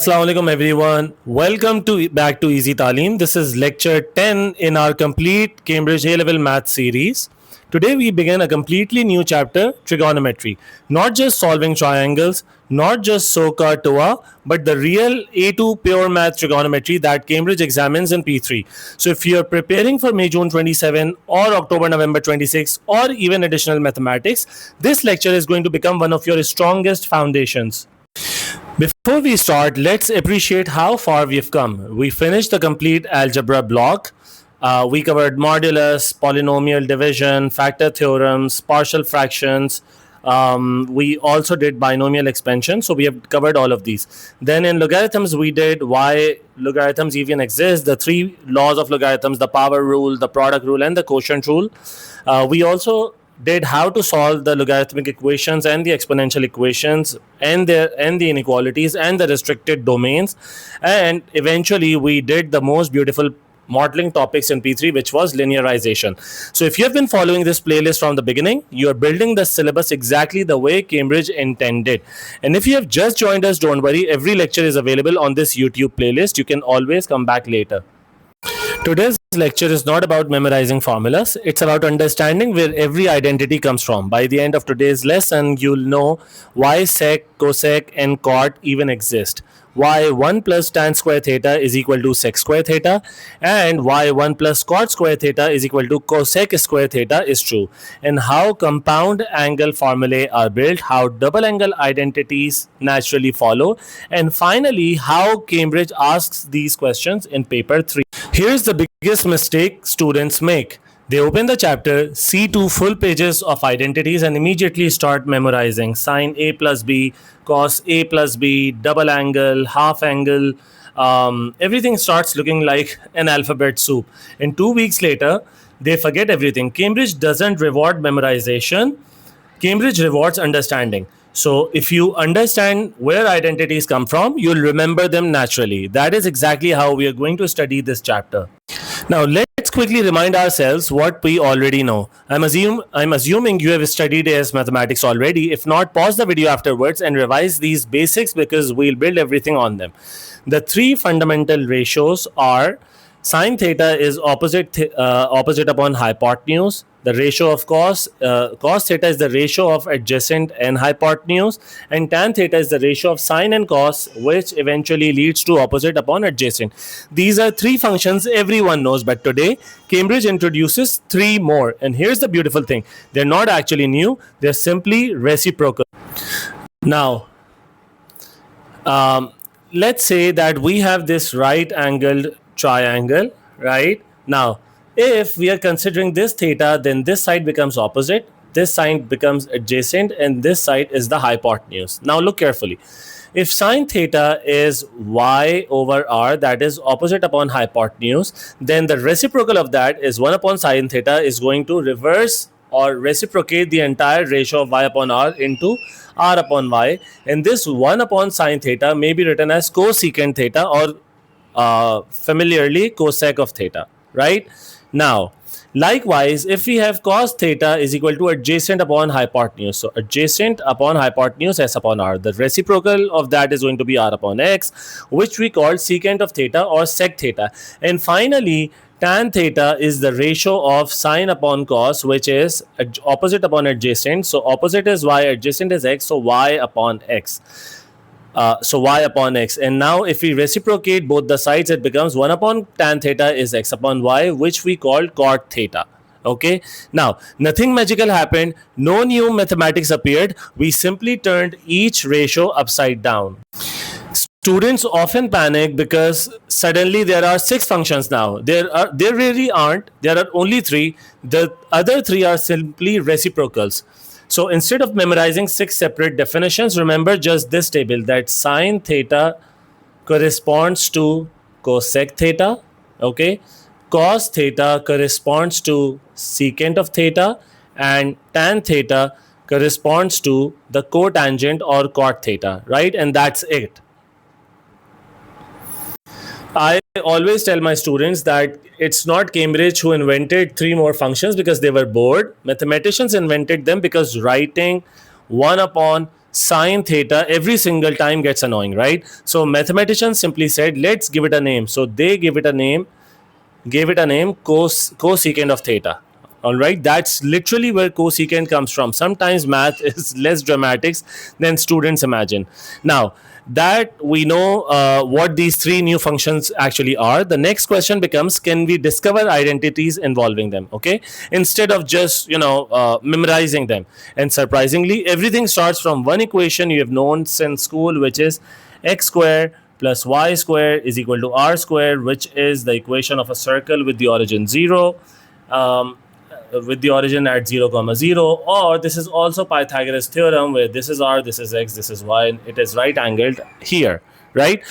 Assalamu alaikum everyone. Welcome to back to Easy Taleem. This is lecture 10 in our complete Cambridge A-level math series. Today we begin a completely new chapter, trigonometry. Not just solving triangles, not just cosec²θ, but the real A2 pure math trigonometry that Cambridge examines in P3. So if you're preparing for May June 27 or October November 26 or even additional mathematics, this lecture is going to become one of your strongest foundations. Before we start, let's appreciate how far we've come. We finished the complete algebra block. We covered modulus, polynomial division, factor theorems, partial fractions. We also did binomial expansion. So we have covered all of these. Then in logarithms, we did why logarithms even exist, the three laws of logarithms, the power rule, the product rule, and the quotient rule. We also did how to solve the logarithmic equations and the exponential equations and the inequalities and the restricted domains, and eventually we did the most beautiful modeling topics in P3, which was linearization. So if you have been following this playlist from the beginning, you are building the syllabus exactly the way Cambridge intended. And if you have just joined us, don't worry, every lecture is available on this YouTube playlist. You can always come back later. Today's lecture is not about memorizing formulas. It's about understanding where every identity comes from. By the end of today's lesson, you'll know why sec, cosec, and cot even exist, why 1 plus tan²θ is equal to sec²θ, and why 1 plus cot²θ is equal to cosec²θ is true, and how compound angle formulae are built, how double angle identities naturally follow, and finally, how Cambridge asks these questions in paper 3. Here's the biggest mistake students make. They open the chapter, see two full pages of identities, and immediately start memorizing sine A plus B, cos A plus B, double angle, half angle. Everything starts looking like an alphabet soup. And 2 weeks later, they forget everything. Cambridge doesn't reward memorization. Cambridge rewards understanding. So if you understand where identities come from, you'll remember them naturally. That is exactly how we are going to study this chapter. Now let's quickly remind ourselves what we already know. I'm assuming you have studied AS mathematics already. If not, pause the video afterwards and revise these basics because we'll build everything on them. The three fundamental ratios are sin² is opposite upon hypotenuse. The ratio of cos² is the ratio of adjacent and hypotenuse, and tan² is the ratio of sine and cos, which eventually leads to opposite upon adjacent. These are three functions everyone knows, but today Cambridge introduces three more. And here's the beautiful thing. They're not actually new. They're simply reciprocal. Now, let's say that we have this right-angled triangle, right? Now, if we are considering this theta, then this side becomes opposite, this side becomes adjacent, and this side is the hypotenuse. Now look carefully. If sin² is y over r, that is opposite upon hypotenuse, then the reciprocal of that is 1 upon sin² is going to reverse or reciprocate the entire ratio of y upon r into r upon y. And this 1 upon sin² may be written as cosec² or familiarly cosec of theta, right? Now, likewise, if we have cos² is equal to adjacent upon hypotenuse, so adjacent upon hypotenuse s upon r, the reciprocal of that is going to be r upon x, which we call secant of theta or sec²θ. And finally, tan² is the ratio of sine upon cos, which is opposite upon adjacent. So opposite is y, adjacent is x, so y upon x. Y upon x. And now if we reciprocate both the sides, it becomes 1 upon tan² is x upon y, which we call cot²θ. Okay. Now, nothing magical happened. No new mathematics appeared. We simply turned each ratio upside down. Students often panic because suddenly there are 6 functions now. There really aren't. There are only 3. The other 3 are simply reciprocals. So instead of memorizing 6 separate definitions, remember just this table, that sin² corresponds to cosec²θ, okay? Cos² corresponds to secant of theta, and tan² corresponds to the cotangent or cot²θ, right? And that's it. I always tell my students that it's not Cambridge who invented 3 more functions because they were bored. Mathematicians invented them because writing 1 upon sine theta every single time gets annoying, right? So mathematicians simply said, let's give it a name. So they gave it a name cosecant of theta. All right, that's literally where cosecant comes from. Sometimes math is less dramatic than students imagine. Now that we know what these three new functions actually are, the next question becomes, can we discover identities involving them? Okay, instead of just memorizing them. And surprisingly, everything starts from one equation you have known since school, which is x square plus y square is equal to r square, which is the equation of a circle with the origin 0, with the origin at 0 comma 0. Or this is also Pythagoras theorem, where this is r, this is x, this is y, and it is right angled here, right?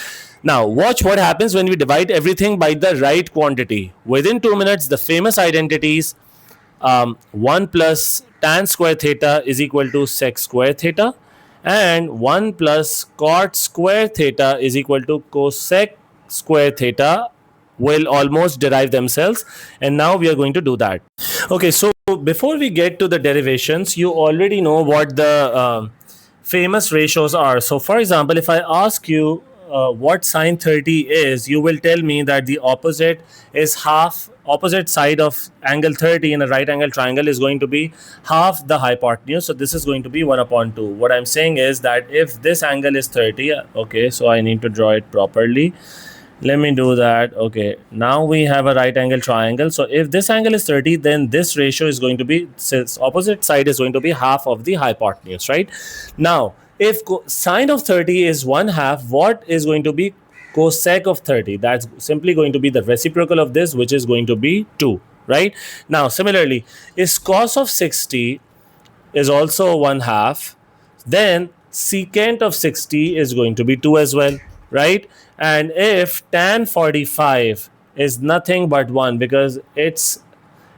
Now watch what happens when we divide everything by the right quantity. Within 2 minutes, the famous identities, 1 plus tan²θ is equal to sec²θ, and 1 plus cot²θ is equal to cosec²θ will almost derive themselves. And now we are going to do that. Okay, so before we get to the derivations, you already know what the famous ratios are. So for example, if I ask you what sine 30 is, you will tell me that the opposite side of angle 30 in a right angle triangle is going to be half the hypotenuse. So this is going to be 1 upon 2. What I'm saying is that if this angle is 30, okay, so I need to draw it properly. Let me do that. Okay, now we have a right angle triangle. So if this angle is 30, then this ratio is going to be, since opposite side is going to be half of the hypotenuse, right? Now if sine of 30 is 1/2, what is going to be cosec of 30? That's simply going to be the reciprocal of this, which is going to be 2, right? Now similarly, is cos of 60 is also 1/2, then secant of 60 is going to be 2 as well, right? And if tan 45 is nothing but 1, because it's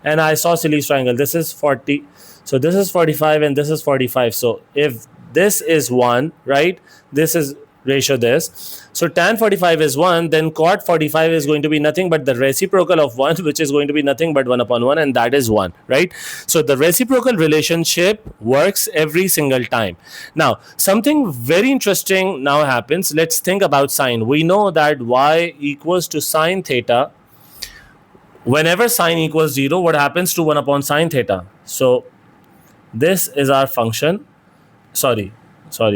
an isosceles triangle, this is 40, so this is 45 and this is 45. So if this is 1, right, this is ratio this, so tan 45 is 1, then cot 45 is going to be nothing but the reciprocal of 1, which is going to be nothing but 1 upon 1, and that is 1, right? So the reciprocal relationship works every single time. Now something very interesting now happens. Let's think about sine. We know that y equals to sine theta. Whenever sine equals 0, what happens to 1 upon sine theta? So this is our function. Sorry,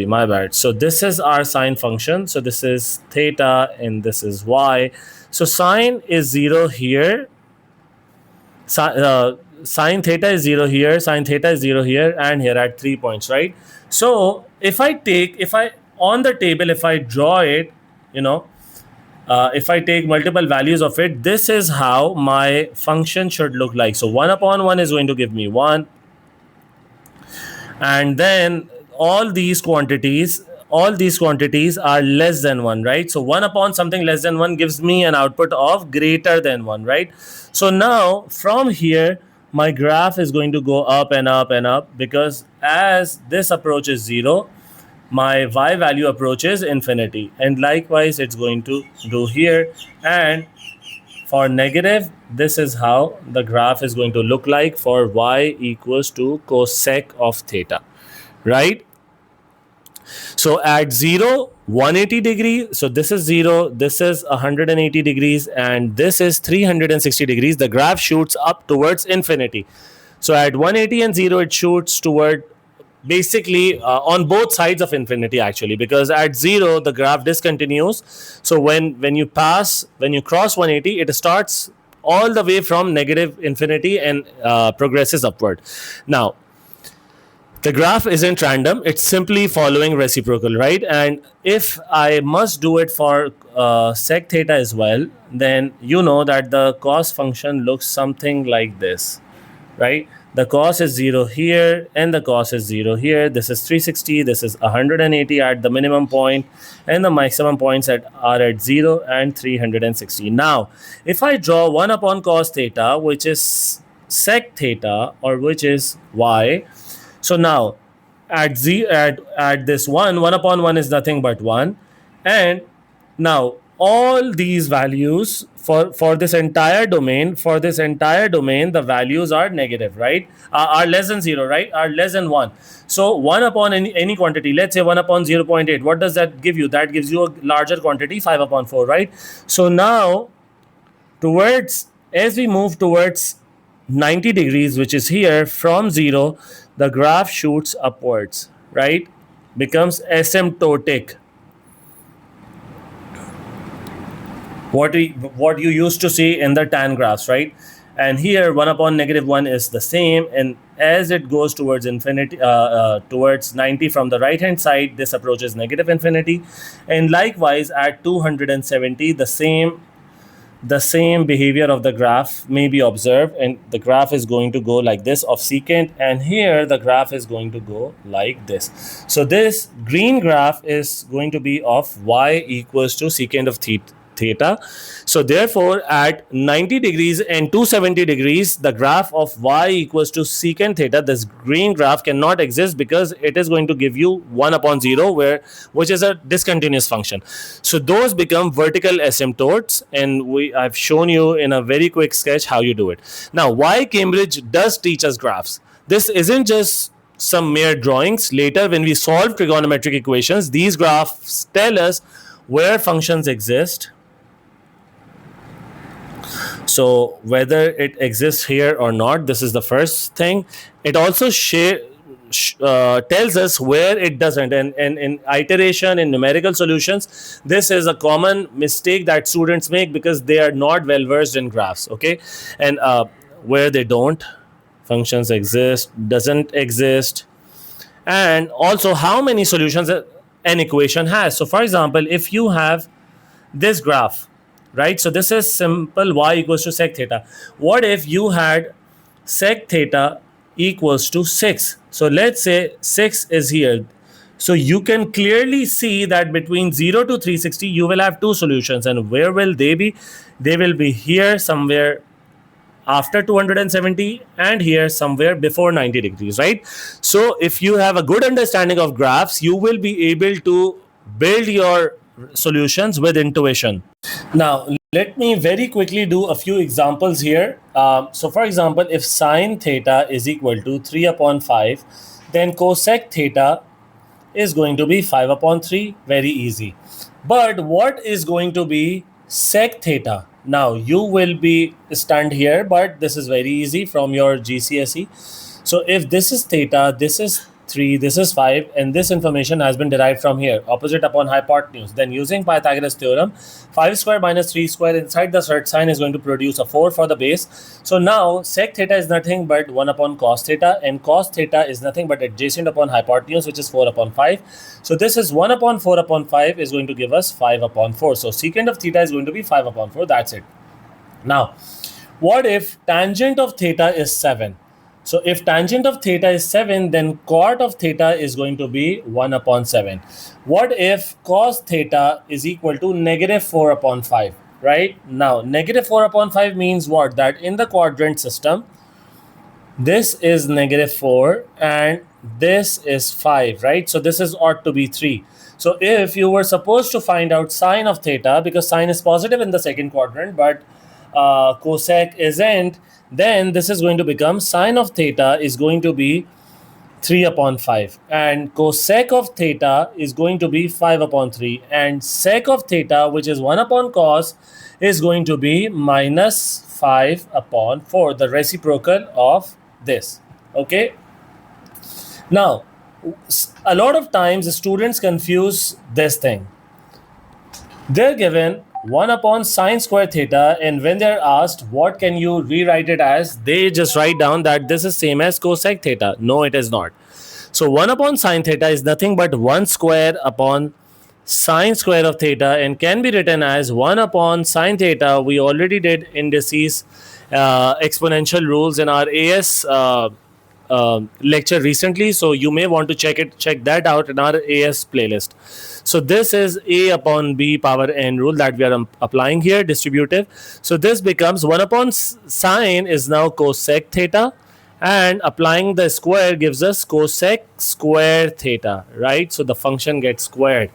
my bad. So this is our sine function. So this is theta and this is y. So sine is 0 here. Sine theta is 0 here. Sine theta is 0 here and here at 3 points, right? So if I on the table, if I draw it, if I take multiple values of it, this is how my function should look like. So 1 upon 1 is going to give me 1. And then all these quantities are less than 1, right? So 1 upon something less than 1 gives me an output of greater than 1, right? So now from here, my graph is going to go up and up and up, because as this approaches 0, my y value approaches infinity, and likewise it's going to do here. And for negative, this is how the graph is going to look like for y equals to cosec of theta, right? So at 0, 180 degrees, so this is 0, this is 180 degrees, and this is 360 degrees. The graph shoots up towards infinity. So at 180 and 0, it shoots toward basically on both sides of infinity, actually, because at 0 the graph discontinues. So when you cross 180, it starts all the way from negative infinity and progresses upward. Now the graph isn't random, it's simply following reciprocal, right? And if I must do it for sec theta as well, then you know that the cos function looks something like this, right? The cos is 0 here and the cos is 0 here. This is 360, this is 180 at the minimum point, and the maximum points are at 0 and 360. Now if I draw 1 upon cos theta, which is sec theta, or which is y, so now at this 1 upon 1 is nothing but 1, and now all these values for this entire domain, the values are negative, right? Are less than 0, right? Are less than 1. So 1 upon any quantity, let's say 1 upon 0.8, what does that give you? That gives you a larger quantity, 5 upon 4, right? So now as we move towards 90 degrees, which is here, from 0, the graph shoots upwards, right? Becomes asymptotic. What you used to see in the tan graphs, right? And here 1 upon -1 is the same, and as it goes towards infinity, towards 90 from the right hand side, this approaches negative infinity. And likewise at 270, the same behavior of the graph may be observed, and the graph is going to go like this of secant, and here the graph is going to go like this. So this green graph is going to be of y equals to secant of theta. So therefore at 90 degrees and 270 degrees, the graph of y equals to secant theta, this green graph, cannot exist because it is going to give you 1 upon 0, which is a discontinuous function. So those become vertical asymptotes, and I've shown you in a very quick sketch how you do it. Now, why Cambridge does teach us graphs? This isn't just some mere drawings. Later, when we solve trigonometric equations, these graphs tell us where functions exist. So whether it exists here or not, this is the first thing. It also tells us where it doesn't, and in iteration, in numerical solutions, this is a common mistake that students make because they are not well versed in graphs. Okay, and where they don't, functions exist, doesn't exist, and also how many solutions an equation has. So for example, if you have this graph, right? So this is simple y equals to sec theta. What if you had sec theta equals to 6? So let's say 6 is here. So you can clearly see that between 0 to 360, you will have two solutions. And where will they be? They will be here somewhere after 270 and here somewhere before 90 degrees, right? So if you have a good understanding of graphs, you will be able to build your solutions with intuition. Now, let me very quickly do a few examples here. So for example, if sine theta is equal to 3 upon 5, then cosec theta is going to be 5 upon 3. Very easy. But what is going to be sec theta? Now, you will be stunned here, but this is very easy from your GCSE. So if this is theta, this is 3, this is 5, and this information has been derived from here, opposite upon hypotenuse. Then using Pythagoras theorem, 5 square minus 3 square inside the third sign is going to produce a 4 for the base. So now sec theta is nothing but 1 upon cos theta, and cos theta is nothing but adjacent upon hypotenuse, which is 4 upon 5. So this is 1 upon 4 upon 5 is going to give us 5 upon 4. So secant of theta is going to be 5 upon 4. That's it. Now, what if tangent of theta is 7? So if tangent of theta is 7, then cot of theta is going to be 1 upon 7. What if cos theta is equal to negative 4 upon 5, right? Now, negative 4 upon 5 means what? That in the quadrant system, this is negative 4 and this is 5, right? So this is ought to be 3. So if you were supposed to find out sine of theta, because sine is positive in the second quadrant, but cosec isn't, then this is going to become sine of theta is going to be 3 upon 5, and cosec of theta is going to be 5 upon 3, and sec of theta, which is 1 upon cos, is going to be minus 5 upon 4, the reciprocal of this. Okay, now a lot of times students confuse this thing. They're given 1 upon sine square theta, and when they're asked what can you rewrite it as, they just write down that this is same as cosec theta. No, it is not. So 1 upon sine theta is nothing but 1 square upon sine square of theta, and can be written as 1 upon sine theta. We already did indices, exponential rules in our AS lecture recently, so you may want to check that out in our AS playlist. So this is a upon b power n rule that we are applying here, distributive. So this becomes 1 upon sine is now cosec theta, and applying the square gives us cosec²θ, right? So the function gets squared.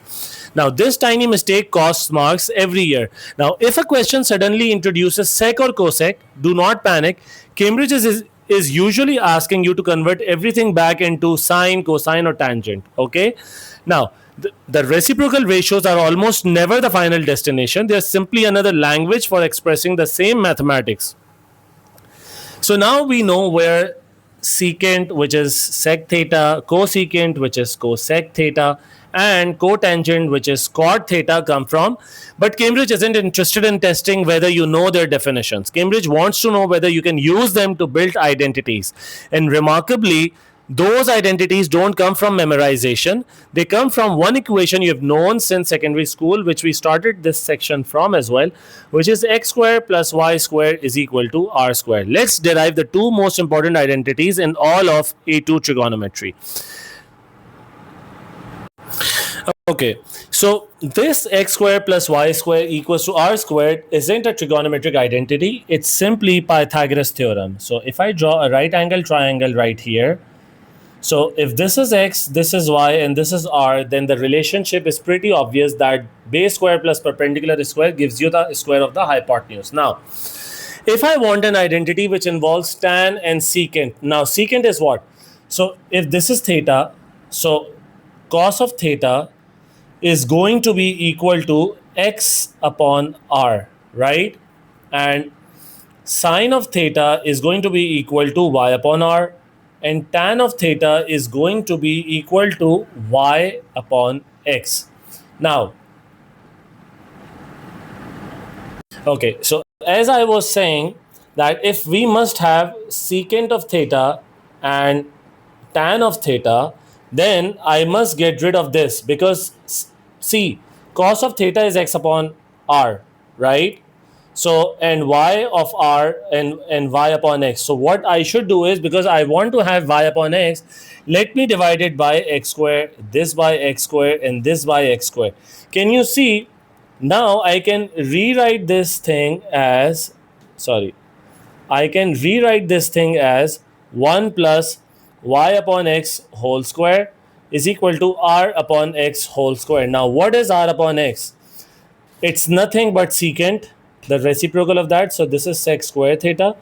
Now this tiny mistake costs marks every year. Now if a question suddenly introduces sec or cosec, do not panic. Cambridge is usually asking you to convert everything back into sine, cosine or tangent, okay? Now the reciprocal ratios are almost never the final destination. They are simply another language for expressing the same mathematics. So now we know where secant, which is sec theta, cosecant, which is cosec theta, and cotangent, which is cot theta, come from. But Cambridge isn't interested in testing whether you know their definitions. Cambridge wants to know whether you can use them to build identities. And remarkably, those identities don't come from memorization. They come from one equation you've known since secondary school, which we started this section from as well, which is x squared plus y squared is equal to r squared. Let's derive the two most important identities in all of A2 trigonometry. Okay, so this x squared plus y squared equals to r squared isn't a trigonometric identity. It's simply Pythagoras theorem. So if I draw a right angle triangle right here, so if this is x, this is y, and this is r, then the relationship is pretty obvious that base square plus perpendicular square gives you the square of the hypotenuse. Now, if I want an identity which involves tan and secant, now secant is what? So if this is theta, so cos of theta is going to be equal to x upon r, right? And sine of theta is going to be equal to y upon r, and tan of theta is going to be equal to y upon x. Now, okay, so as I was saying, that if we must have secant of theta and tan of theta, then I must get rid of this, because see, cos of theta is x upon r, right? So, and y of r and y upon x. So what I should do is, because I want to have y upon x, let me divide it by x square, this by x square, and this by x square. Can you see? Now I can rewrite this thing as, I can rewrite this thing as 1 plus y upon x whole square is equal to r upon x whole square. Now what is r upon x? It's nothing but secant, the reciprocal of that. So this is sec²θ.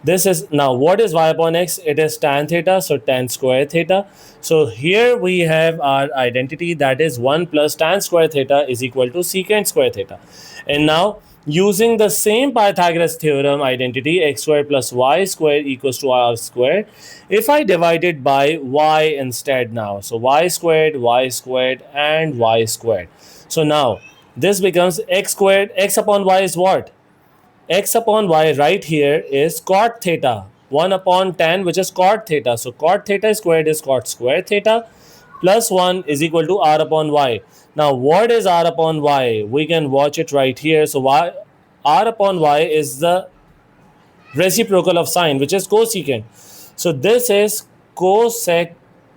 This is, now what is y upon x? It is tan theta, so tan²θ. So here we have our identity, that is 1 plus tan²θ is equal to secant²θ. And now using the same Pythagoras theorem identity, x squared plus y squared equals to r squared, if I divide it by y instead now, so y squared, and y squared. So now this becomes x squared, x upon y is what? X upon y right here is cot theta, 1 upon tan, which is cot theta. So cot theta squared is cot²θ plus 1 is equal to r upon y. Now what is r upon y? We can watch it right here. So y, r upon y is the reciprocal of sine, which is cosecant. So this is cosec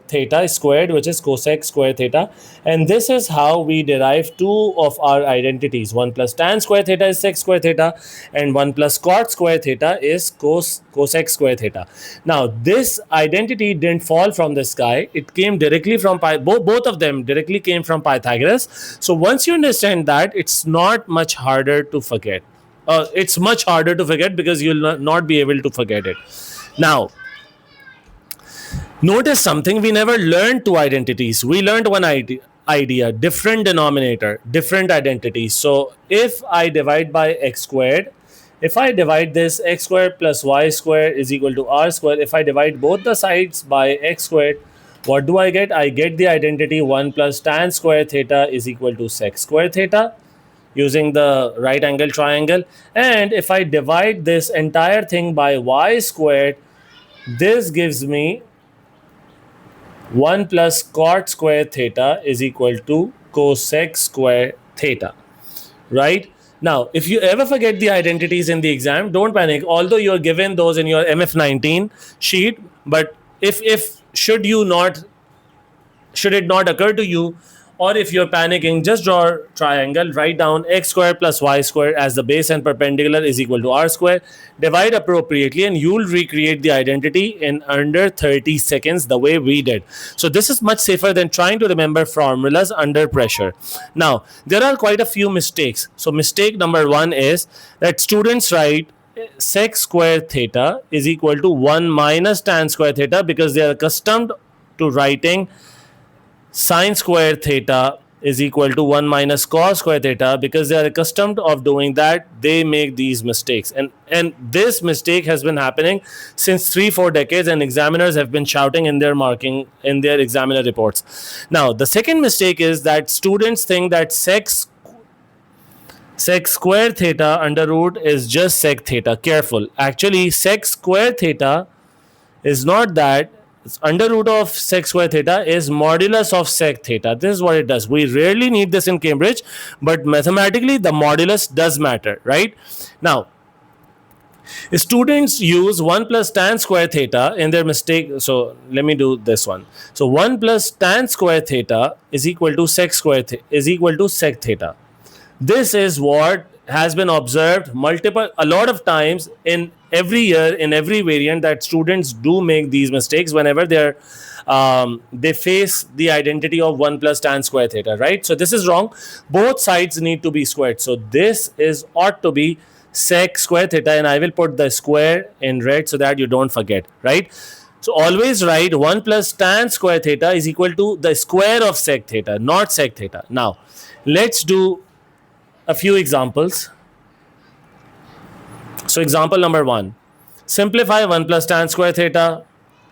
theta squared, which is cosec²θ, and this is how we derive two of our identities. 1 plus tan²θ is sec²θ, and 1 plus cot²θ is cosec²θ. Now this identity didn't fall from the sky. It came directly from both of them directly came from Pythagoras. So once you understand that, it's not much harder to forget. It's much harder to forget because you'll not be able to forget it. Now, notice something, we never learned two identities. We learned one idea, different denominator, different identities. So if I divide by x squared, if I divide this x squared plus y squared is equal to r squared, if I divide both the sides by x squared, what do I get? I get the identity 1 plus tan² is equal to sec² using the right angle triangle. And if I divide this entire thing by y squared, this gives me 1 plus cot² is equal to cosec²θ, right? Now, if you ever forget the identities in the exam, don't panic. Although you're given those in your MF19 sheet, but if should it not occur to you Or if you're panicking, just draw a triangle, write down x square plus y square as the base and perpendicular is equal to r square. Divide appropriately and you'll recreate the identity in under 30 seconds the way we did. So this is much safer than trying to remember formulas under pressure. Now, there are quite a few mistakes. So mistake number one is that students write sec²θ is equal to 1 minus tan²θ because they are accustomed to writing sin²θ is equal to 1 minus cos²θ because they are accustomed of doing that. They make these mistakes, and this mistake has been happening since 3-4 decades, and examiners have been shouting in their marking in their examiner reports. Now the second mistake is that students think that sec²θ under root is just sec²θ. Careful, actually sec²θ is not that. Under root of sec²θ is modulus of sec²θ. This is what it does. We rarely need this in Cambridge, but mathematically the modulus does matter, right? Now, students use 1 plus tan²θ in their mistake. So let me do this one. So 1 plus tan²θ is equal to sec²θ is equal to sec²θ. This is what has been observed a lot of times in every year, in every variant, that students do make these mistakes whenever they face the identity of 1 plus tan²θ, right? So this is wrong. Both sides need to be squared. So this is ought to be sec²θ, and I will put the square in red so that you don't forget, right? So always write 1 plus tan²θ is equal to the square of sec²θ, not sec²θ. Now let's do a few examples. So example number one, simplify 1 plus tan²θ,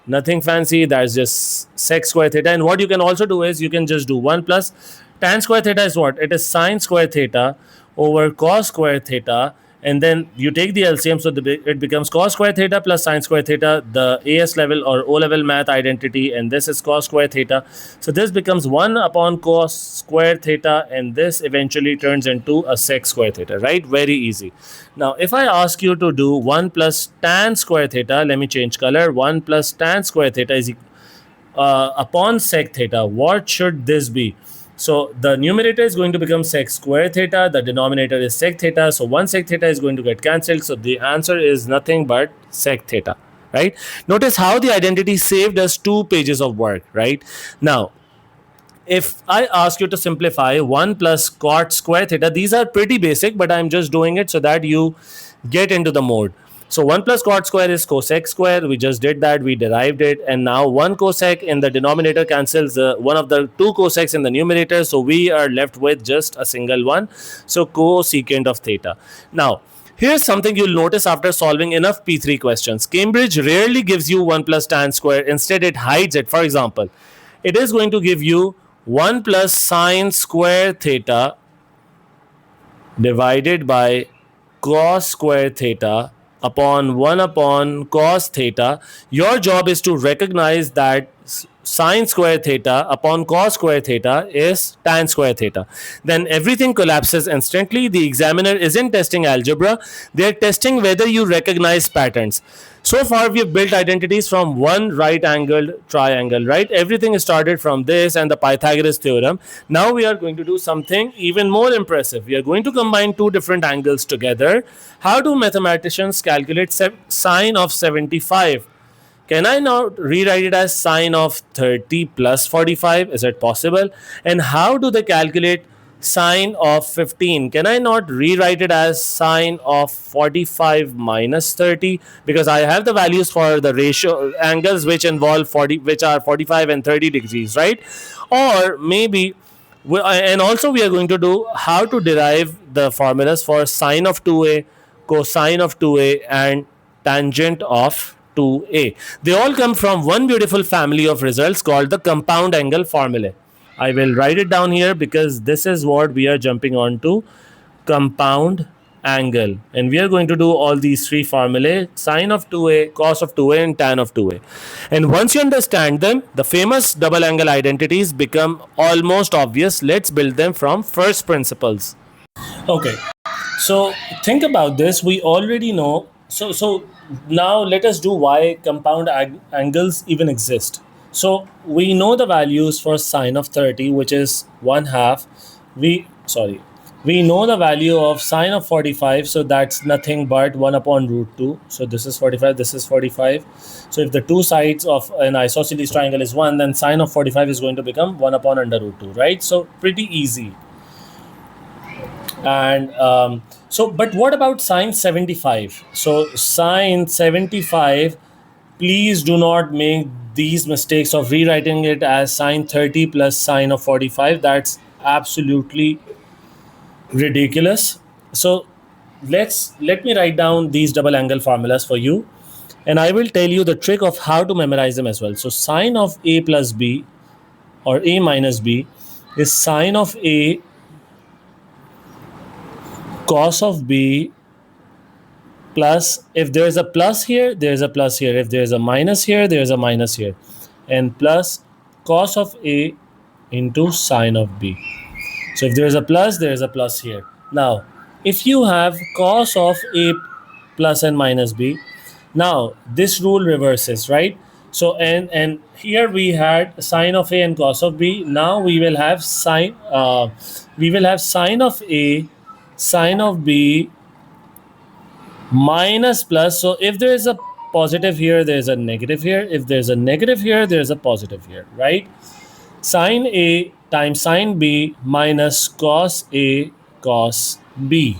nothing fancy, that's just sec²θ. And what you can also do is you can just do 1 plus tan²θ is what? It is sin² over cos²θ, and then you take the LCM, so it becomes cos² plus sin², the AS level or O level math identity, and this is cos². So this becomes 1 upon cos², and this eventually turns into a sec², right? Very easy. Now, if I ask you to do 1 plus tan², let me change color. 1 plus tan² is upon sec², what should this be? So the numerator is going to become sec²θ, the denominator is sec², so 1 sec² is going to get cancelled, so the answer is nothing but sec², right? Notice how the identity saved us 2 pages of work, right? Now, if I ask you to simplify 1 plus cot²θ, these are pretty basic, but I'm just doing it so that you get into the mode. So 1 plus cot² is cosec². We just did that. We derived it. And now 1 cosec in the denominator cancels one of the 2 cosecs in the numerator. So we are left with just a single one. So cosecant of theta. Now, here's something you'll notice after solving enough P3 questions. Cambridge rarely gives you 1 plus tan². Instead, it hides it. For example, it is going to give you 1 plus sin² divided by cos² upon 1 upon cos². Your job is to recognize that sin² upon cos² is tan². Then everything collapses instantly. The examiner isn't testing algebra, they're testing whether you recognize patterns. So far we have built identities from one right angled triangle, right? Everything started from this and the Pythagoras theorem. Now we are going to do something even more impressive. We are going to combine 2 different angles together. How do mathematicians calculate sine of 75? Can I now rewrite it as sine of 30 plus 45? Is it possible? And how do they calculate sine of 15? Can I not rewrite it as sine of 45 minus 30? Because I have the values for the ratio angles which involve 40, which are 45 and 30 degrees, right? Or maybe, and also we are going to do how to derive the formulas for sine of 2a, cosine of 2a, and tangent of 2a. They all come from one beautiful family of results called the compound angle formulae. I will write it down here because this is what we are jumping on to, compound angle. And we are going to do all these 3 formulae, sine of 2a, cos of 2a, and tan of 2a. And once you understand them, the famous double angle identities become almost obvious. Let's build them from first principles. Okay, so think about this. We already know. So now let us do why compound angles even exist. So we know the values for sine of 30, which is 1/2. We know the value of sine of 45, so that's nothing but 1 upon root 2. So this is 45, this is 45. So if the two sides of an isosceles triangle is 1, then sine of 45 is going to become 1 upon under root 2, right? So pretty easy. And but what about sine 75? So sine 75, please do not make these mistakes of rewriting it as sine 30 plus sine of 45. That's absolutely ridiculous. So let me write down these double angle formulas for you, and I will tell you the trick of how to memorize them as well. So sine of a plus b or a minus b is sine of a cos of b plus, if there's a plus here, there's a plus here. If there's a minus here, there's a minus here. And plus cos of A into sine of B. So if there's a plus, there's a plus here. Now, if you have cos of A plus and minus B, now this rule reverses, right? So and here we had sine of A and cos of B. Now we will have sine of A, sine of B minus plus. So if there is a positive here, there's a negative here. If there's a negative here, there's a positive here, right? Sine A times sine B minus cos A cos B,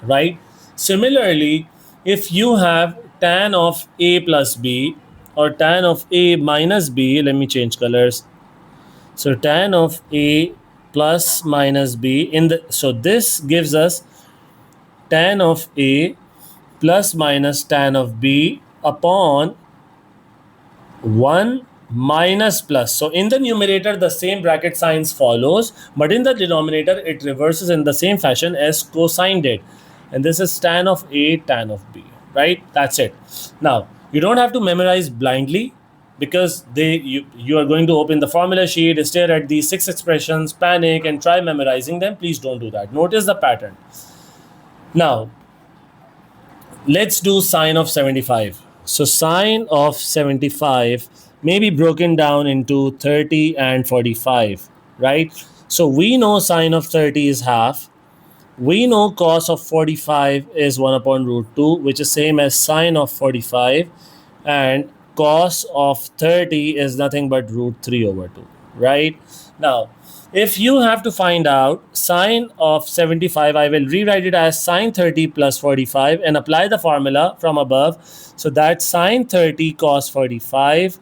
right? Similarly, if you have tan of A plus B or tan of A minus B, let me change colors. So tan of A plus minus B in the, so this gives us tan of A plus minus tan of B upon 1 minus plus. So in the numerator, the same bracket signs follows, but in the denominator, it reverses in the same fashion as cosine did. And this is tan of A, tan of B, right? That's it. Now, you don't have to memorize blindly, because you are going to open the formula sheet, stare at these 6 expressions, panic, and try memorizing them. Please don't do that. Notice the pattern. Now, let's do sine of 75. So sine of 75 may be broken down into 30 and 45, right? So we know sine of 30 is half. We know cos of 45 is 1 upon root 2, which is same as sine of 45. And cos of 30 is nothing but root 3 over 2, right? Now, if you have to find out sine of 75, I will rewrite it as sine 30 plus 45 and apply the formula from above. So that's sine 30 cos 45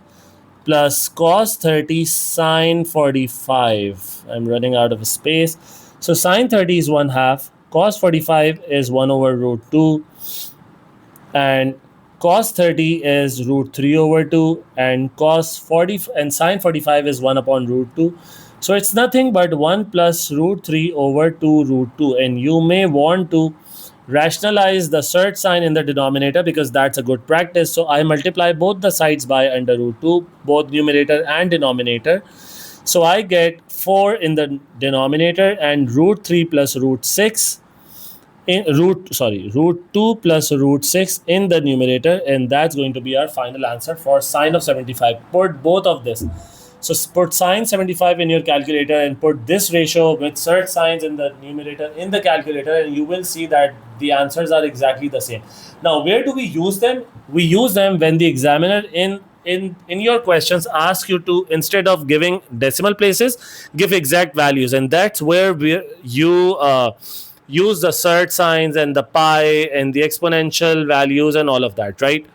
plus cos 30 sine 45. I'm running out of space. So sine 30 is 1/2, cos 45 is 1 over root 2, and cos 30 is root 3 over 2, and cos 40 and sine 45 is 1 upon root 2. So it's nothing but 1 plus root 3 over 2 root 2. And you may want to rationalize the surd sign in the denominator, because that's a good practice. So I multiply both the sides by under root 2, both numerator and denominator. So I get 4 in the denominator and root 3 plus root 6 in root 2 plus root 6 in the numerator, and that's going to be our final answer for sine of 75. Put both of this. So put sine 75 in your calculator and put this ratio with surd signs in the numerator in the calculator, and you will see that the answers are exactly the same. Now, where do we use them? We use them when the examiner in your questions ask you to, instead of giving decimal places, give exact values, and that's where you use the surd signs and the pi and the exponential values and all of that, right?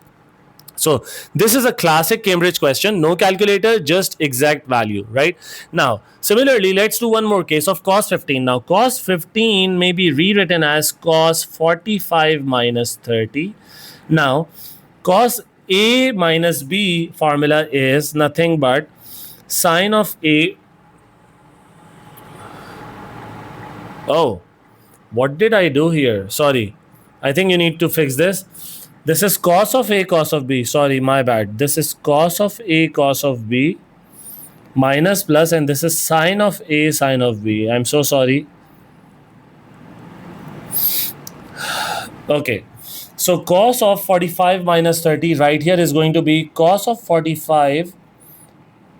So this is a classic Cambridge question. No calculator, just exact value, right? Now, similarly, let's do one more case of cos 15. Now, cos 15 may be rewritten as cos 45 minus 30. Now, cos A minus B formula is nothing but sine of A. Oh, what did I do here? Sorry. I think you need to fix this. This is cos of A cos of B. Sorry, my bad. This is cos of A cos of B minus plus, and this is sine of A sine of B. I'm so sorry. Okay. So cos of 45 minus 30 right here is going to be cos of 45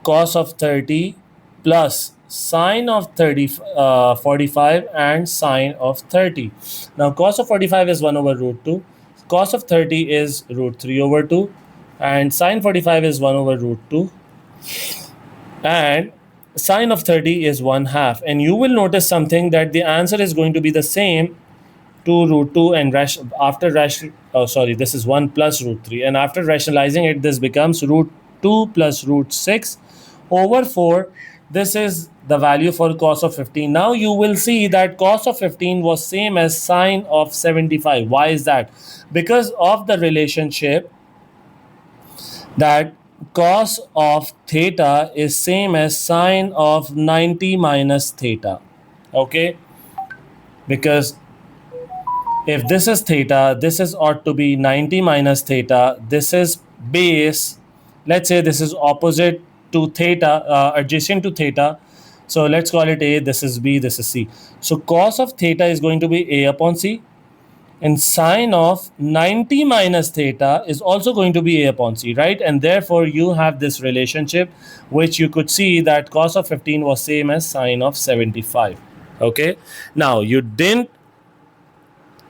cos of 30 plus sine of 45 and sine of 30. Now cos of 45 is 1 over root 2, cos of 30 is root 3 over 2, and sine 45 is 1 over root 2, and sine of 30 is 1 half. And you will notice something, that the answer is going to be the same, 2 root 2, and this is 1 plus root 3, and after rationalizing it, this becomes root 2 plus root 6 over 4. This is the value for cos of 15. Now you will see that cos of 15 was same as sine of 75. Why is that? Because of the relationship that cos of theta is same as sine of 90 minus theta. Okay, because if this is theta, this is ought to be 90 minus theta. This is base. Let's say this is opposite to theta, adjacent to theta. So let's call it A, this is B, this is C. So cos of theta is going to be A upon C. And sine of 90 minus theta is also going to be A upon C, right? And therefore you have this relationship, which you could see that cos of 15 was same as sine of 75. Okay. Now you didn't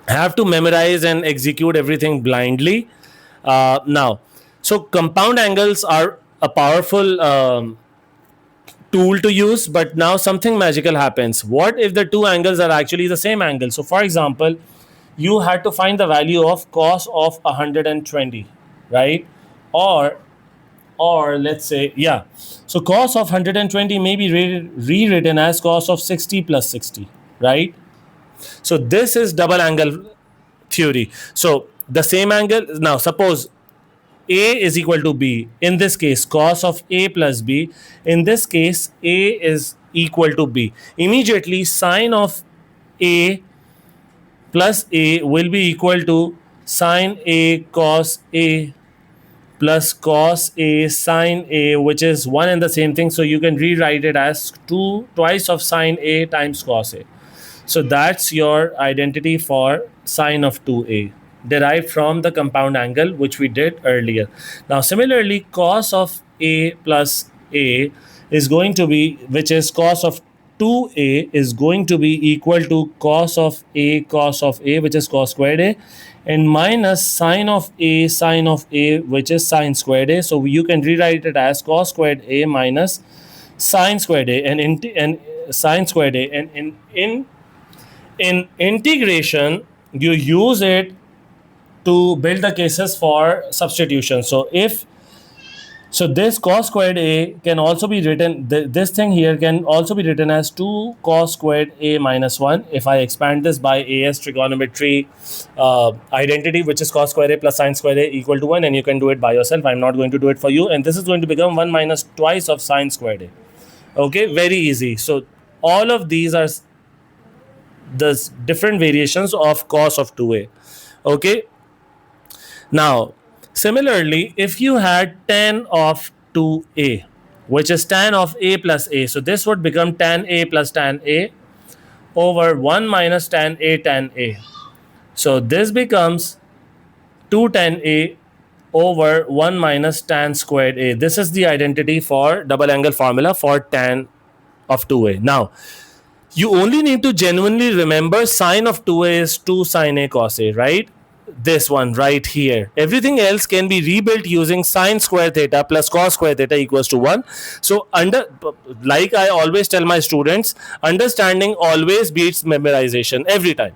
have to memorize and execute everything blindly. So compound angles are a powerful tool to use, but now something magical happens. What if the two angles are actually the same angle? So for example, you had to find the value of cos of 120, right? Or let's say, yeah, so cos of 120 may be rewritten as cos of 60 plus 60, right? So this is double angle theory. So the same angle, now suppose A is equal to B. In this case, cos of A plus B. In this case, A is equal to B. Immediately, sine of A plus A will be equal to sine A cos A plus cos A sine A, which is one and the same thing. So you can rewrite it as twice of sine A times cos A. So that's your identity for sine of 2A, derived from the compound angle, which we did earlier. Now similarly, cos of A plus A is going to be, which is cos of 2A, is going to be equal to cos of A, which is cos squared A, and minus sine of A, which is sine squared A. So you can rewrite it as cos squared A minus sine squared A, and sine squared A, and in integration you use it to build the cases for substitution. So this cos squared A can also be written, this thing here can also be written as 2 cos squared A minus 1 if I expand this by AS trigonometry identity, which is cos squared A plus sine squared A equal to 1, and you can do it by yourself. I'm not going to do it for you, and this is going to become 1 minus twice of sine squared A. Okay, very easy. So all of these are the different variations of cos of 2A. Okay, now similarly, if you had tan of 2A, which is tan of A plus A, so this would become tan A plus tan A over 1 minus tan A. So this becomes 2 tan A over 1 minus tan squared A. This is the identity for double angle formula for tan of 2A. Now you only need to genuinely remember sine of 2A is 2 sine A cos A, right? This one right here. Everything else can be rebuilt using sine square theta plus cos square theta equals to 1. So like I always tell my students, understanding always beats memorization every time.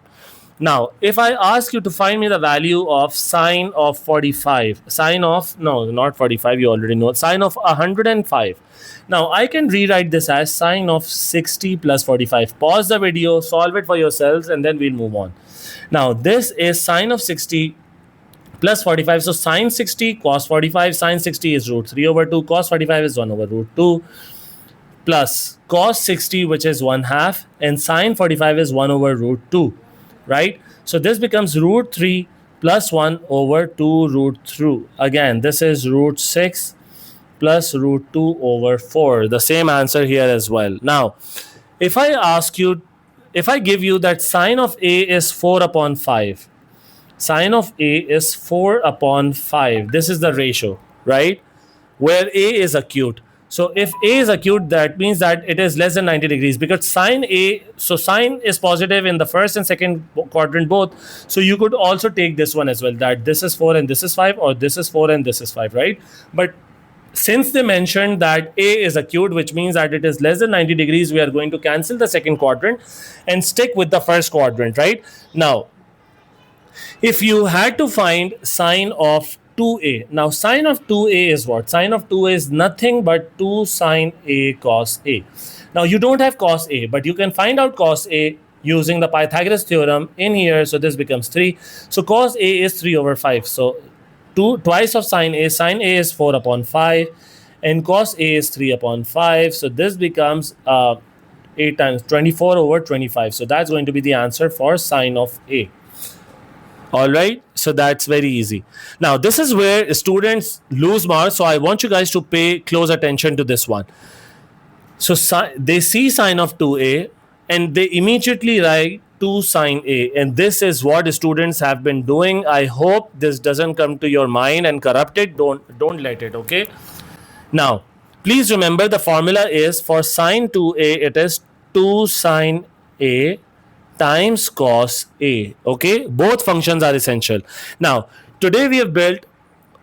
Now, if I ask you to find me the value of sine of 45, sine of, no, not 45, you already know, sine of 105. Now, I can rewrite this as sine of 60 plus 45. Pause the video, solve it for yourselves, and then we'll move on. Now, this is sine of 60 plus 45. So, sine 60 cos 45, sine 60 is root 3 over 2, cos 45 is 1 over root 2, plus cos 60, which is 1 half, and sine 45 is 1 over root 2. Right? So this becomes root 3 plus 1 over 2 root 3. Again, this is root 6 plus root 2 over 4. The same answer here as well. Now, if I give you that sine of A is 4 upon 5. Sine of A is 4 upon 5. This is the ratio, right? Where A is acute. So if A is acute, that means that it is less than 90 degrees, because sine A, so sine is positive in the first and second quadrant both. So you could also take this one as well, that this is 4 and this is 5, or this is 4 and this is 5, right? But since they mentioned that A is acute, which means that it is less than 90 degrees, we are going to cancel the second quadrant and stick with the first quadrant, right? Now, if you had to find sine of 2a, now sine of 2a is what? Sine of 2a is nothing but 2 sine a cos a. Now you don't have cos a, but you can find out cos a using the Pythagoras theorem in here. So this becomes 3. So cos a is 3 over 5. So 2 twice of sine a is 4 upon 5, and cos a is 3 upon 5. So this becomes 8 times 24 over 25. So that's going to be the answer for sine of a. All right, so that's very easy. Now this is where students lose marks, so I want you guys to pay close attention to this one. So they see sine of 2a and they immediately write 2 sine a, and this is what students have been doing. I hope this doesn't come to your mind and corrupt it. Don't let it. Okay, now please remember the formula is for sine 2a, it is 2 sine a times cos a. Okay, both functions are essential. Now today we have built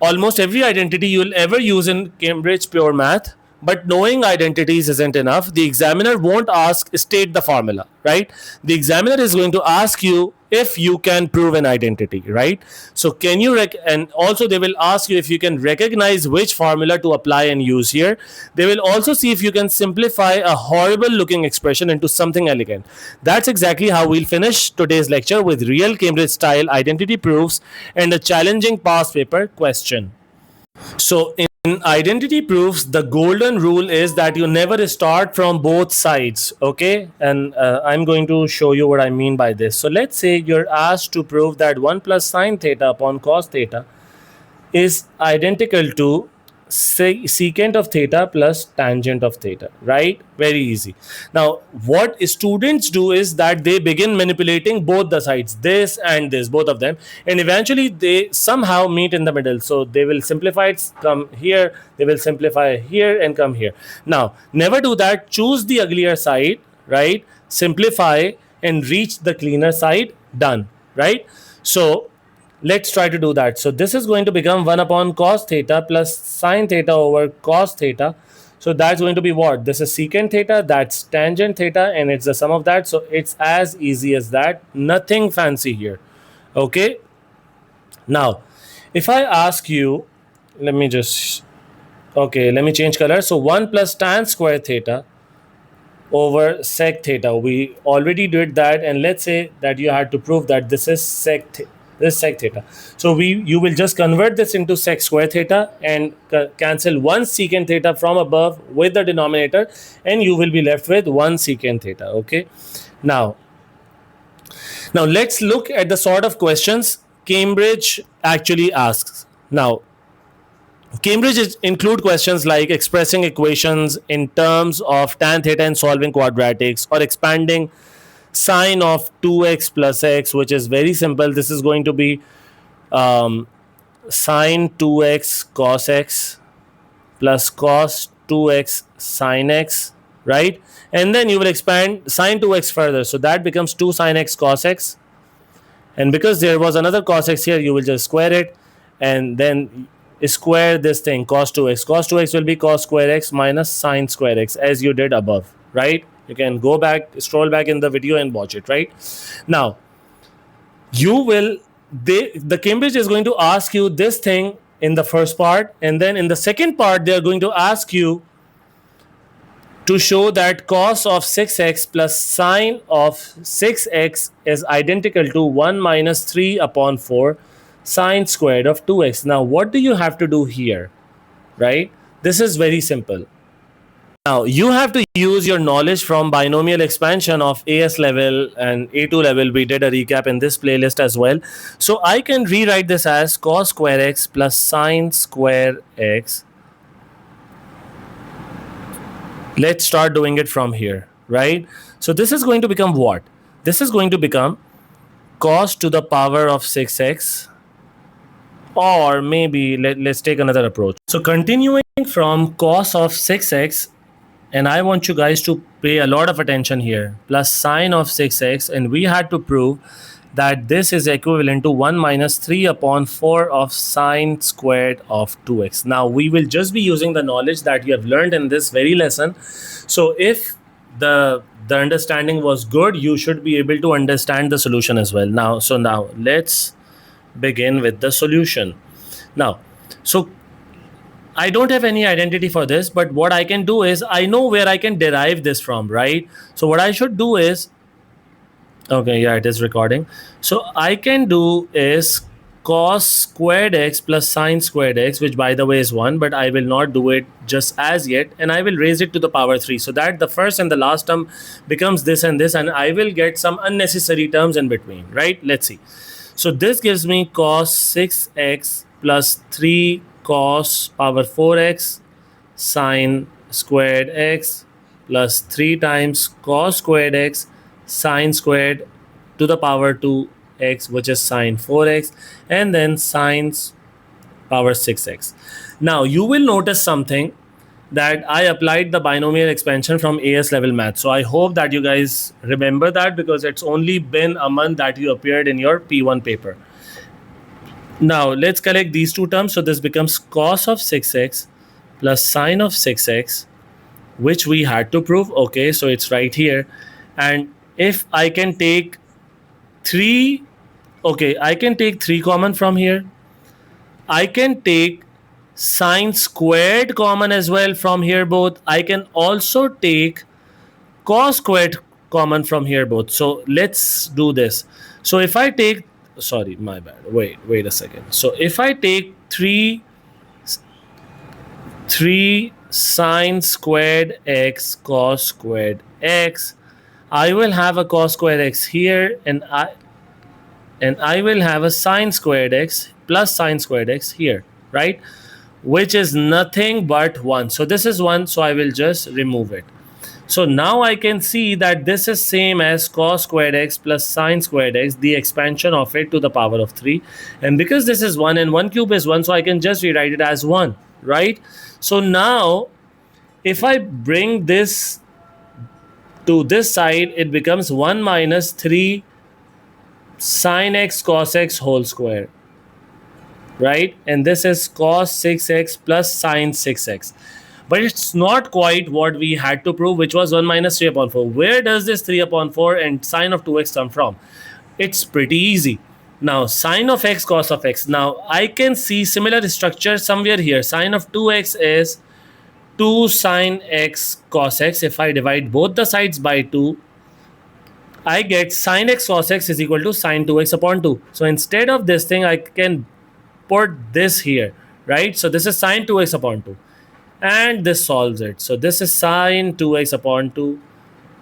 almost every identity you will ever use in Cambridge Pure Math, but knowing identities isn't enough. The examiner won't ask state the formula, right? The examiner is going to ask you if you can prove an identity, right? So can you and also they will ask you if you can recognize which formula to apply and use here. They will also see if you can simplify a horrible looking expression into something elegant. That's exactly how we'll finish today's lecture, with real Cambridge style identity proofs and a challenging past paper question. So in identity proofs, the golden rule is that you never start from both sides. Okay, and I'm going to show you what I mean by this. So let's say you're asked to prove that 1 plus sine theta upon cos theta is identical to secant of theta plus tangent of theta, right? Very easy. Now what students do is that they begin manipulating both the sides, this and this, both of them, and eventually they somehow meet in the middle. So they will simplify it, come here, they will simplify here and come here. Now never do that. Choose the uglier side, right? Simplify and reach the cleaner side. Done, right? So let's try to do that. So this is going to become 1 upon cos theta plus sine theta over cos theta. So that's going to be what? This is secant theta, that's tangent theta, and it's the sum of that. So it's as easy as that. Nothing fancy here. Okay. Now, if I ask you, let me change color. So 1 plus tan square theta over sec theta. We already did that, and let's say that you had to prove that this is sec theta. So you will just convert this into sec²θ and cancel 1 secant theta from above with the denominator, and you will be left with 1 secant theta. Okay. Now let's look at the sort of questions Cambridge actually asks. Now Cambridge include questions like expressing equations in terms of tan theta and solving quadratics, or expanding sine of 2x plus x, which is very simple. This is going to be sine 2x cos x plus cos 2x sin x, right? And then you will expand sine 2x further, so that becomes 2 sin x cos x, and because there was another cos x here, you will just square it and then square this thing, cos 2x. Cos 2x will be cos square x minus sine square x, as you did above, right? You can go back, scroll back in the video and watch it, right? Now, the Cambridge is going to ask you this thing in the first part, and then in the second part, they are going to ask you to show that cos of 6x plus sine of 6x is identical to 1 minus 3 upon 4 sine squared of 2x. Now, what do you have to do here, right? This is very simple. Now, you have to use your knowledge from binomial expansion of AS level and A2 level. We did a recap in this playlist as well. So I can rewrite this as cos square x plus sine square x. Let's start doing it from here, right? So this is going to become what? This is going to become cos to the power of 6x, or maybe let's take another approach. So continuing from cos of 6x, and I want you guys to pay a lot of attention here, plus sine of 6x, and we had to prove that this is equivalent to 1 minus 3 upon 4 of sine squared of 2x. Now we will just be using the knowledge that you have learned in this very lesson. So if the understanding was good, you should be able to understand the solution as well. Now let's begin with the solution. Now, so I don't have any identity for this, but what I can do is I know where I can derive this from, right? So what I should do is, okay, yeah, it is recording. So I can do is cos squared x plus sine squared x, which by the way is 1, but I will not do it just as yet, and I will raise it to the power 3, so that the first and the last term becomes this and this, and I will get some unnecessary terms in between, right? Let's see. So this gives me cos 6x plus 3 cos power 4x sine squared x plus 3 times cos squared x sine squared to the power 2x, which is sine 4x, and then sine power 6x. Now you will notice something, that I applied the binomial expansion from AS level math. So I hope that you guys remember that, because it's only been a month that you appeared in your P1 paper. Now let's collect these two terms. So this becomes cos of 6x plus sine of 6x, which we had to prove. Okay, so it's right here. And if I can take 3, okay, I can take 3 common from here. I can take sine squared common as well from here both. I can also take cos squared common from here both. So let's do this. So if I take, sorry, my bad, wait a second. So if I take 3 sine squared x cos squared x, I will have a cos squared x here, and I will have a sine squared x plus sine squared x here, right? Which is nothing but 1. So this is 1, so I will just remove it. So now I can see that this is same as cos squared x plus sine squared x, the expansion of it to the power of 3. And because this is 1 and 1 cube is 1, so I can just rewrite it as 1, right? So now if I bring this to this side, it becomes 1 minus 3 sine x cos x whole square, right? And this is cos 6x plus sine 6x. But it's not quite what we had to prove, which was 1 minus 3 upon 4. Where does this 3 upon 4 and sine of 2x come from? It's pretty easy. Now, sine of x, cos of x. Now, I can see similar structure somewhere here. Sine of 2x is 2 sine x cos x. If I divide both the sides by 2, I get sine x cos x is equal to sine 2x upon 2. So instead of this thing, I can put this here, right? So this is sine 2x upon 2. And this solves it. So this is sine 2x upon 2,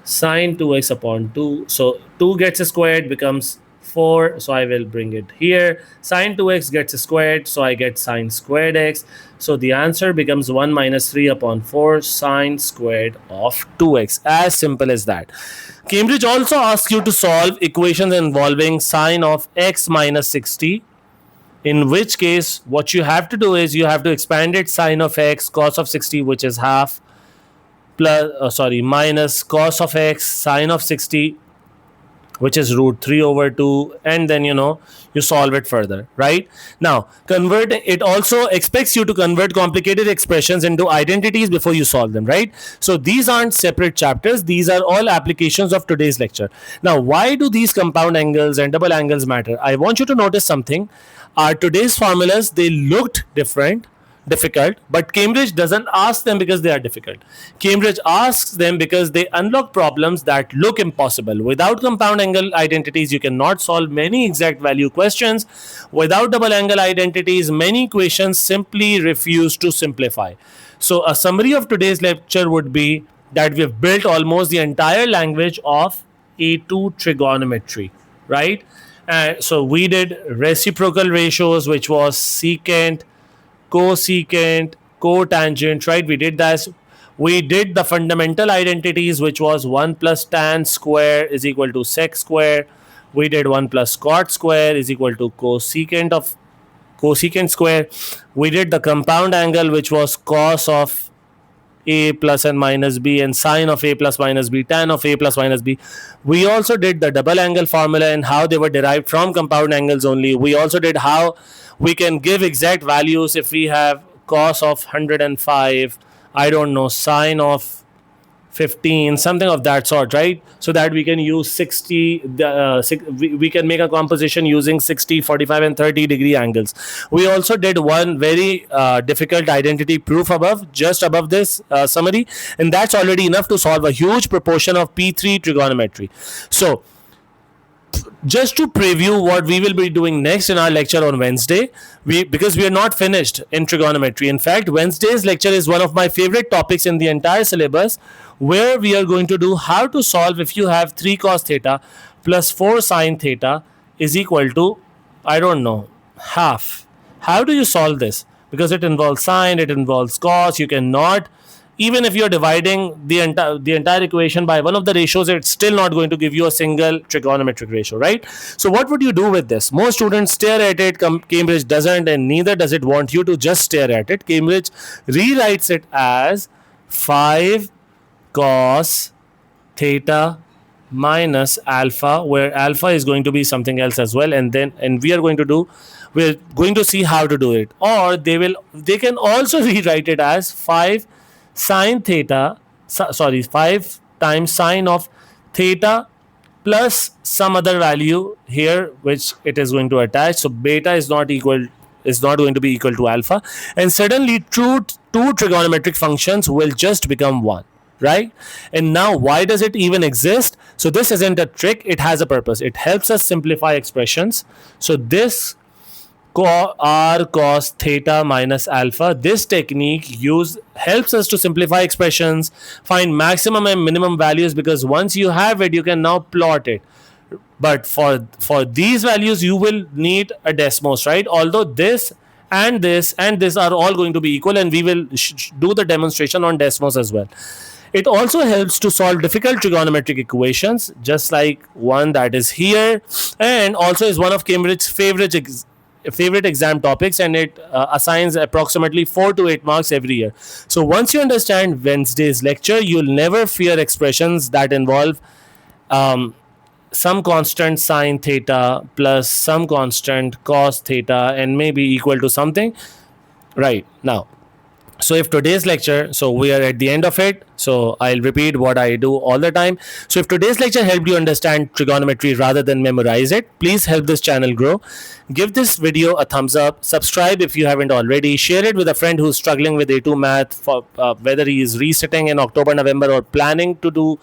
sine 2x upon 2. So 2 gets squared, becomes 4. So I will bring it here. Sine 2x gets squared, so I get sine squared x. So the answer becomes 1 minus 3 upon 4 sine squared of 2x. As simple as that. Cambridge also asks you to solve equations involving sine of x minus 60. In which case, what you have to do is you have to expand it sine of x cos of 60, which is half, plus minus cos of x sine of 60, which is root 3 over 2, and then you solve it further, right? Now convert it. Also expects you to convert complicated expressions into identities before you solve them, right? So these aren't separate chapters, these are all applications of today's lecture. Now why do these compound angles and double angles matter? I want you to notice something. Today's formulas, they looked difficult, but Cambridge doesn't ask them because they are difficult. Cambridge asks them because they unlock problems that look impossible. Without compound angle identities, you cannot solve many exact value questions. Without double angle identities, many equations simply refuse to simplify. So a summary of today's lecture would be that we've built almost the entire language of A2 trigonometry, right? So we did reciprocal ratios, which was secant, cosecant, cotangent, right? We did that. We did the fundamental identities, which was 1 plus tan square is equal to sec square. We did 1 plus cot square is equal to cosecant of cosecant square. We did the compound angle, which was cos of a plus and minus b, and sine of a plus minus b, tan of a plus minus b. We also did the double angle formula and how they were derived from compound angles only. We also did how we can give exact values if we have cos of 105, I don't know, sine of 15, something of that sort, right? So that we can use 60, we can make a composition using 60, 45 and 30 degree angles. We also did one very difficult identity proof above, just above this summary, and that's already enough to solve a huge proportion of P3 trigonometry. So just to preview what we will be doing next in our lecture on Wednesday, because we are not finished in trigonometry. In fact, Wednesday's lecture is one of my favorite topics in the entire syllabus, where we are going to do how to solve if you have 3 cos theta plus 4 sin theta is equal to, I don't know, half. How do you solve this? Because it involves sine, it involves cos. You cannot, even if you're dividing the entire equation by one of the ratios, it's still not going to give you a single trigonometric ratio, right? So what would you do with this? Most students stare at it. Cambridge doesn't, and neither does it want you to just stare at it. Cambridge rewrites it as 5 cos theta minus alpha, where alpha is going to be something else as well, and we're going to see how to do it. Or they can also rewrite it as 5 sine theta, 5 times sine of theta plus some other value here which it is going to attach. So beta is not going to be equal to alpha, and suddenly two trigonometric functions will just become one, right? And now why does it even exist? So this isn't a trick, it has a purpose. It helps us simplify expressions. So this r cos theta minus alpha, this technique helps us to simplify expressions, find maximum and minimum values, because once you have it, you can now plot it. But for these values, you will need a Desmos, right? Although this and this and this are all going to be equal, and we will do the demonstration on Desmos as well. It also helps to solve difficult trigonometric equations, just like one that is here, and also is one of Cambridge's favorite exam topics, and it assigns approximately 4 to 8 marks every year. So once you understand Wednesday's lecture, you'll never fear expressions that involve some constant sine theta plus some constant cos theta and maybe equal to something right now. So if today's lecture, so we are at the end of it, so I'll repeat what I do all the time. So if today's lecture helped you understand trigonometry rather than memorize it, please help this channel grow. Give this video a thumbs up, subscribe if you haven't already, share it with a friend who's struggling with A2 math, for whether he is resitting in October, November, or planning to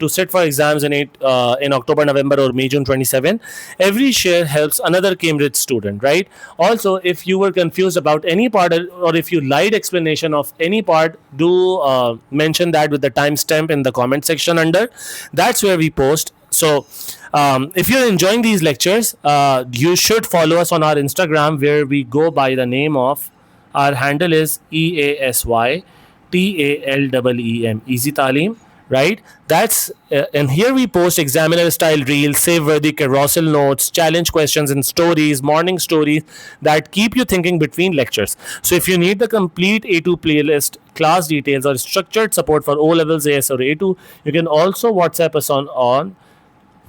sit for exams in October, November, or May, June 27. Every share helps another Cambridge student, right? Also, if you were confused about any part, or if you liked explanation of any part, do mention that with the timestamp in the comment section under. That's where we post. So if you're enjoying these lectures, you should follow us on our Instagram, where we go by the name of, our handle is EASY TALEEM, Easy Taleem. Right? That's and here we post examiner style reels, save worthy carousel notes, challenge questions, and stories, morning stories that keep you thinking between lectures. So if you need the complete A2 playlist, class details, or structured support for O levels, AS, or A2, you can also WhatsApp us on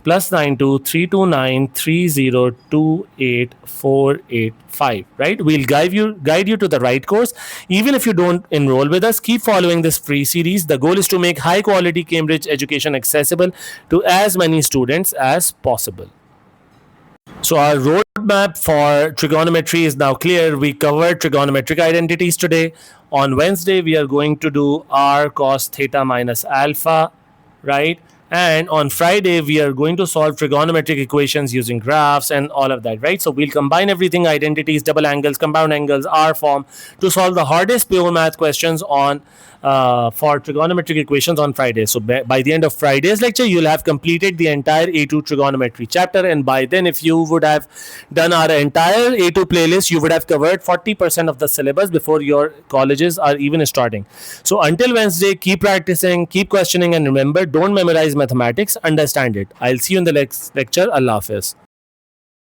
+92 329 3028 485. Right? We'll guide you to the right course. Even if you don't enroll with us, keep following this free series. The goal is to make high quality Cambridge education accessible to as many students as possible. So our roadmap for trigonometry is now clear. We covered trigonometric identities today. On Wednesday, we are going to do r cos theta minus alpha, right? And on Friday, we are going to solve trigonometric equations using graphs and all of that, right? So we'll combine everything, identities, double angles, compound angles, R form, to solve the hardest pure math questions on for trigonometric equations on Friday. So by the end of Friday's lecture, you'll have completed the entire A2 trigonometry chapter. And by then, if you would have done our entire A2 playlist, you would have covered 40% of the syllabus before your colleges are even starting. So until Wednesday, keep practicing, keep questioning, and remember, don't memorize mathematics, understand it. I'll see you in the next lecture. Allah Hafiz.